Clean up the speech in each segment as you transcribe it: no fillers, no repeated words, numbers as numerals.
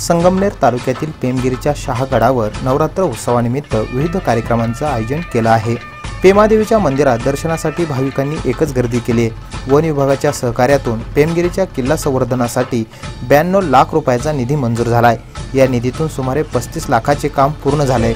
संगमनेर तालुक्यातील पेमगिरीच्या शहागडावर नवरात्र उत्सवानिमित्त विविध कार्यक्रमांचं आयोजन केलं आहे। पेमादेवीच्या मंदिरात दर्शनासाठी भाविकांनी एकच गर्दी केली। वन विभागाच्या सहकार्यातून पेमगिरीच्या किल्ला संवर्धनासाठी 92 लाख रुपयाचा निधी मंजूर झालाय। या निधीतून सुमारे 35 लाखाचे काम पूर्ण झाले।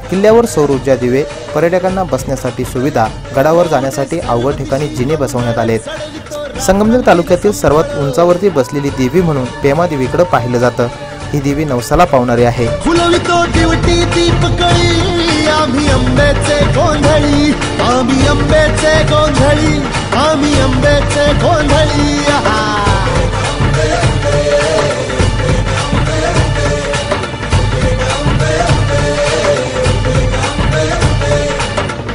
किल्ल्यावर सौर ऊर्जा दिवे, पर्यटकांना बसण्यासाठी सुविधा, गडावर जाण्यासाठी अवघड ठिकाणी जिने बसवण्यात आलेत। संगमनेर तालुक्यातील सर्वात उंचावरती बसलेली देवी म्हणून पेमादेवीकडे पाहिलं जातं। ही देवी नवसाला पावणारी आहे।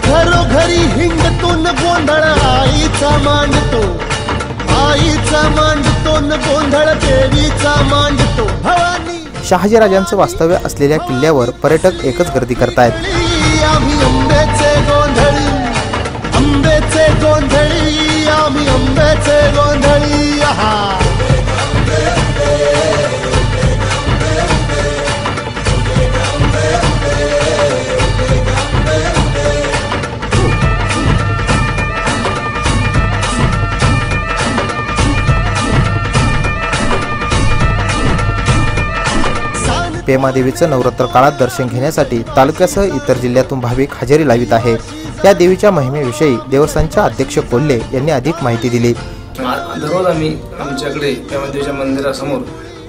घरोघरी हिंडतो न गोंधळ आईचा मांडतो, आईचा मांडतो न गोंधळ देवीचा मांडतो। भवानी शहाजीराजांचं वास्तव्य असलेल्या किल्ल्यावर पर्यटक एकच गर्दी करतायत। आम्ही अंबेचे गोंधळी, अंबेचे गोंधळी, आम्ही अंबेचे गोंधळी। पेमादेवीचं नवरात्र काळात दर्शन घेण्यासाठी तालुक्यासह इतर जिल्ह्यातून भाविक हजेरी लावित आहे। या देवीच्या महिमेविषयी देवस्थानच्या अध्यक्ष कोल्हे यांनी अधिक माहिती दिली। दररोज आम्ही आमच्याकडे पेमादेवीच्या मंदिरासमोर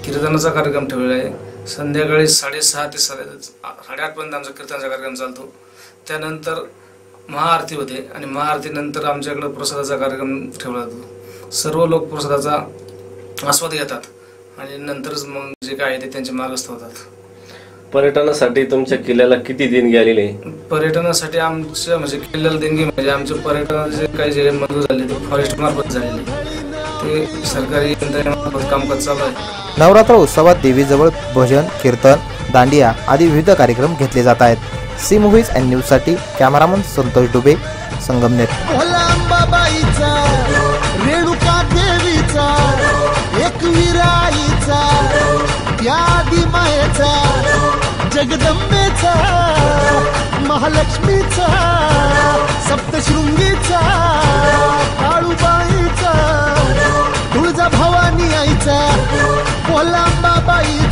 कीर्तनाचा कार्यक्रम ठेवलेला आहे। संध्याकाळी 6:30 ते 8:30 पर्यंत आमचा कीर्तनाचा कार्यक्रम चालतो। त्यानंतर महाआरती होते आणि महाआरतीनंतर आमच्याकडे प्रसादाचा कार्यक्रम ठेवला जातो। सर्व लोक प्रसादाचा आस्वाद घेतात आणि नंतरच मग जे काय आहे ते त्यांचे मार्गस्थ होतात। पर्यटनासाठी तुमच्या किल्ल्याला किती देणगी आलेली आहे? पर्यटनासाठी आमच्या म्हणजे किल्ल्याला देणगी म्हणजे आमच्या पर्यटनाचे काही जे मंजूर झाले ते फॉरेस्ट मार्फत झालेले, ते सरकारी यंत्रणेमार्फत कामकाज चालू आहे। नवरात्र उत्सवात देवीजवळ भजन, कीर्तन, दांडिया आदी विविध कार्यक्रम घेतले जात आहेत। सी मूव्हीज अँड न्यूज साठी कॅमेरामन संतोष डुबे, संगमनेर। रेणुका देवीचा, एकविराईचा, यादी मायेचा, जगदंबेचा, महालक्ष्मीचा, सप्तशृंगीचा, काळूबाईचा, तुळजा भवानी आईचा, कोलांबाबाईचा।